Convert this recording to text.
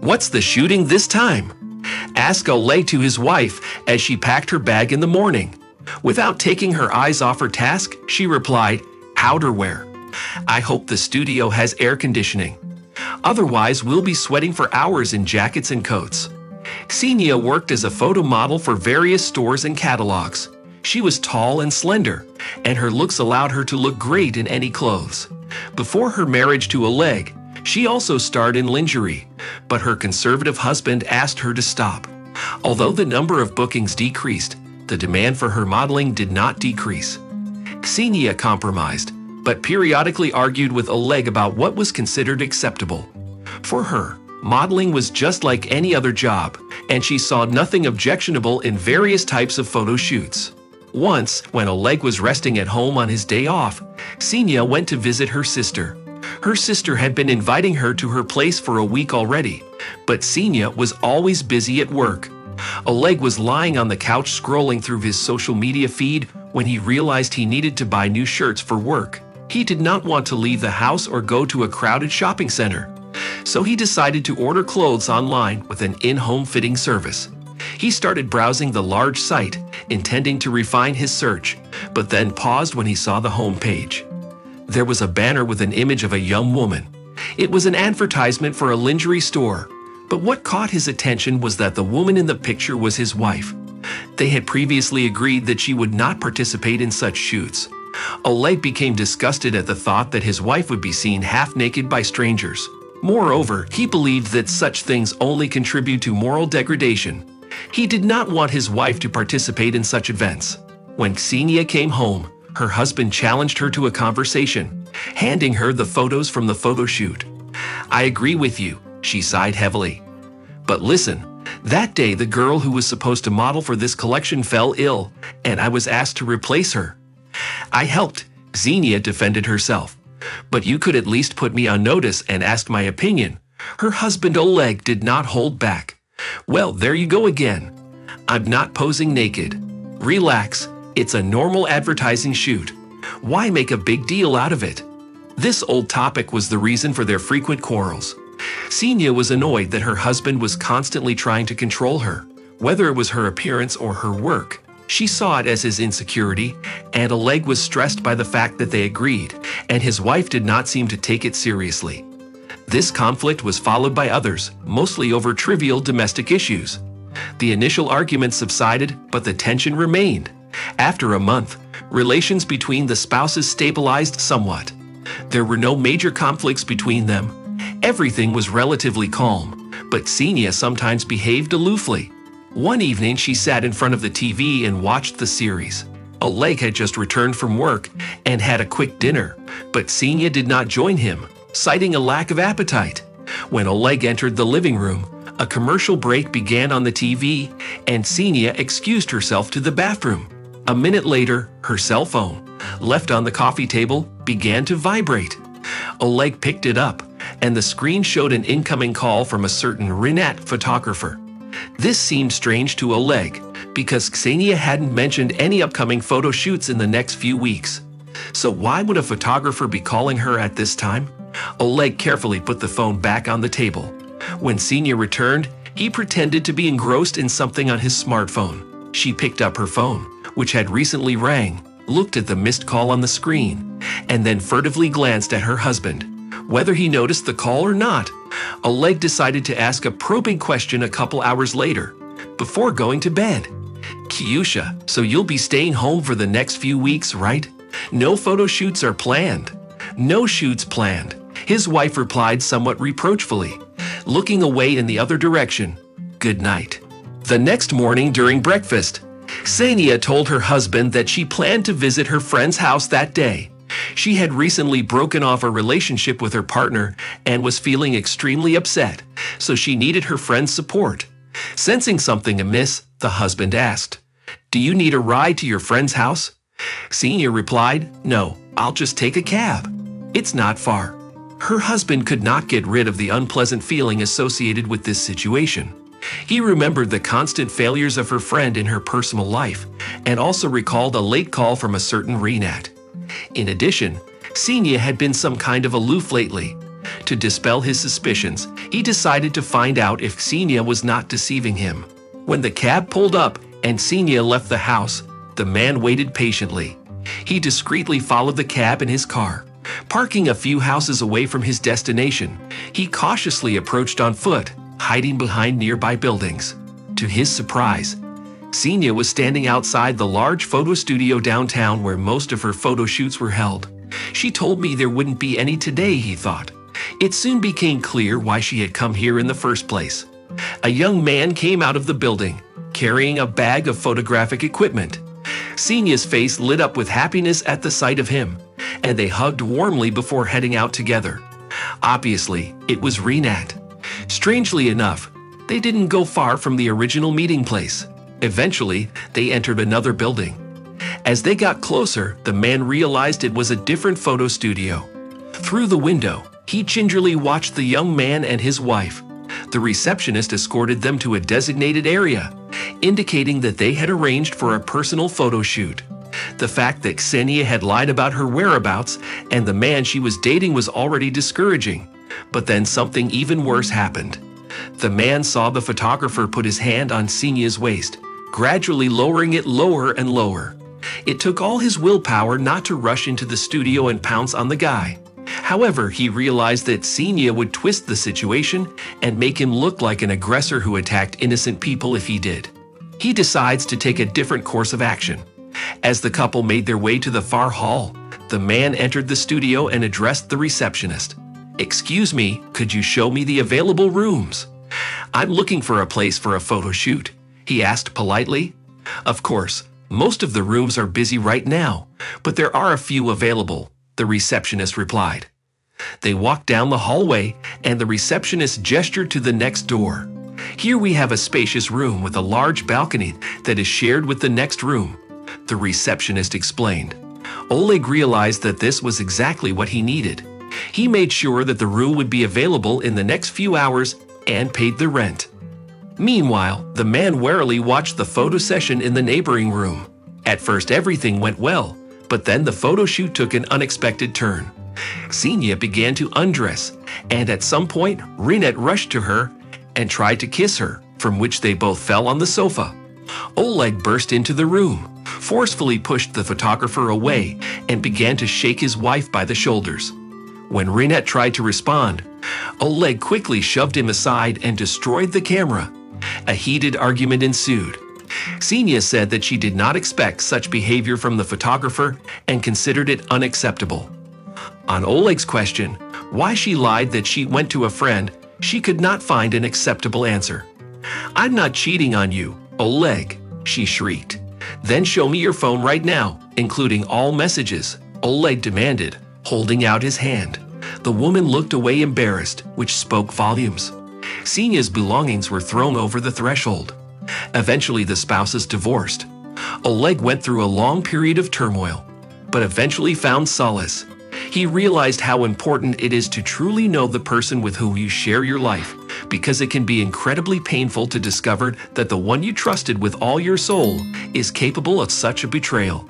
What's the shooting this time? Asked Oleg to his wife as she packed her bag in the morning. Without taking her eyes off her task, she replied, outerwear. I hope the studio has air conditioning. Otherwise, we'll be sweating for hours in jackets and coats. Ksenia worked as a photo model for various stores and catalogs. She was tall and slender, and her looks allowed her to look great in any clothes. Before her marriage to Oleg, she also starred in lingerie, but her conservative husband asked her to stop. Although the number of bookings decreased, the demand for her modeling did not decrease. Ksenia compromised, but periodically argued with Oleg about what was considered acceptable. For her, modeling was just like any other job, and she saw nothing objectionable in various types of photo shoots. Once, when Oleg was resting at home on his day off, Ksenia went to visit her sister. Her sister had been inviting her to her place for a week already, but Ksenia was always busy at work. Oleg was lying on the couch scrolling through his social media feed when he realized he needed to buy new shirts for work. He did not want to leave the house or go to a crowded shopping center, so he decided to order clothes online with an in-home fitting service. He started browsing the large site, intending to refine his search, but then paused when he saw the home page. There was a banner with an image of a young woman. It was an advertisement for a lingerie store, but what caught his attention was that the woman in the picture was his wife. They had previously agreed that she would not participate in such shoots. Oleg became disgusted at the thought that his wife would be seen half-naked by strangers. Moreover, he believed that such things only contribute to moral degradation. He did not want his wife to participate in such events. When Ksenia came home, her husband challenged her to a conversation, handing her the photos from the photo shoot. I agree with you, she sighed heavily. But listen, that day the girl who was supposed to model for this collection fell ill, and I was asked to replace her. I helped, Ksenia defended herself. But you could at least put me on notice and ask my opinion. Her husband Oleg did not hold back. Well, there you go again. I'm not posing naked. Relax, it's a normal advertising shoot. Why make a big deal out of it? This old topic was the reason for their frequent quarrels. Ksenia was annoyed that her husband was constantly trying to control her, whether it was her appearance or her work. She saw it as his insecurity, and Oleg was stressed by the fact that they agreed, and his wife did not seem to take it seriously. This conflict was followed by others, mostly over trivial domestic issues. The initial arguments subsided, but the tension remained. After a month, relations between the spouses stabilized somewhat. There were no major conflicts between them. Everything was relatively calm, but Ksenia sometimes behaved aloofly. One evening, she sat in front of the TV and watched the series. Oleg had just returned from work and had a quick dinner, but Ksenia did not join him, citing a lack of appetite. When Oleg entered the living room, a commercial break began on the TV, and Ksenia excused herself to the bathroom. A minute later, her cell phone, left on the coffee table, began to vibrate. Oleg picked it up, and the screen showed an incoming call from a certain Rinat photographer. This seemed strange to Oleg, because Ksenia hadn't mentioned any upcoming photo shoots in the next few weeks. So why would a photographer be calling her at this time? Oleg carefully put the phone back on the table. When Ksenia returned, he pretended to be engrossed in something on his smartphone. She picked up her phone, which had recently rang, looked at the missed call on the screen, and then furtively glanced at her husband. Whether he noticed the call or not, Oleg decided to ask a probing question a couple hours later, before going to bed. Kyusha, so you'll be staying home for the next few weeks, right? No photo shoots are planned. No shoots planned, his wife replied somewhat reproachfully, looking away in the other direction. Good night. The next morning during breakfast, Ksenia told her husband that she planned to visit her friend's house that day. She had recently broken off a relationship with her partner and was feeling extremely upset, so she needed her friend's support. Sensing something amiss, the husband asked, "Do you need a ride to your friend's house?" Ksenia replied, "No, I'll just take a cab. It's not far." Her husband could not get rid of the unpleasant feeling associated with this situation. He remembered the constant failures of her friend in her personal life and also recalled a late call from a certain Rinat. In addition, Ksenia had been some kind of aloof lately. To dispel his suspicions, he decided to find out if Xenia was not deceiving him. When the cab pulled up and Xenia left the house, the man waited patiently. He discreetly followed the cab in his car. Parking a few houses away from his destination, he cautiously approached on foot, hiding behind nearby buildings. To his surprise, Xenia was standing outside the large photo studio downtown where most of her photo shoots were held. She told me there wouldn't be any today, he thought. It soon became clear why she had come here in the first place. A young man came out of the building, carrying a bag of photographic equipment. Xenia's face lit up with happiness at the sight of him, and they hugged warmly before heading out together. Obviously, it was Rinat. Strangely enough, they didn't go far from the original meeting place. Eventually, they entered another building. As they got closer, the man realized it was a different photo studio. Through the window, he gingerly watched the young man and his wife. The receptionist escorted them to a designated area, indicating that they had arranged for a personal photo shoot. The fact that Xenia had lied about her whereabouts and the man she was dating was already discouraging. But then something even worse happened. The man saw the photographer put his hand on Xenia's waist, gradually lowering it lower and lower. It took all his willpower not to rush into the studio and pounce on the guy. However, he realized that Xenia would twist the situation and make him look like an aggressor who attacked innocent people if he did. He decides to take a different course of action. As the couple made their way to the far hall, the man entered the studio and addressed the receptionist. "Excuse me, could you show me the available rooms?" "I'm looking for a place for a photo shoot," he asked politely. "Of course, most of the rooms are busy right now, but there are a few available," the receptionist replied. They walked down the hallway, and the receptionist gestured to the next door. "Here we have a spacious room with a large balcony that is shared with the next room," the receptionist explained. Oleg realized that this was exactly what he needed. He made sure that the room would be available in the next few hours and paid the rent. Meanwhile, the man warily watched the photo session in the neighboring room. At first, everything went well, but then the photo shoot took an unexpected turn. Xenia began to undress, and at some point, Rinat rushed to her and tried to kiss her, from which they both fell on the sofa. Oleg burst into the room, forcefully pushed the photographer away, and began to shake his wife by the shoulders. When Rinat tried to respond, Oleg quickly shoved him aside and destroyed the camera. A heated argument ensued. Xenia said that she did not expect such behavior from the photographer and considered it unacceptable. On Oleg's question, why she lied that she went to a friend, she could not find an acceptable answer. "I'm not cheating on you, Oleg," she shrieked. "Then show me your phone right now, including all messages," Oleg demanded, holding out his hand. The woman looked away embarrassed, which spoke volumes. Xenia's belongings were thrown over the threshold. Eventually, the spouses divorced. Oleg went through a long period of turmoil, but eventually found solace. He realized how important it is to truly know the person with whom you share your life, because it can be incredibly painful to discover that the one you trusted with all your soul is capable of such a betrayal.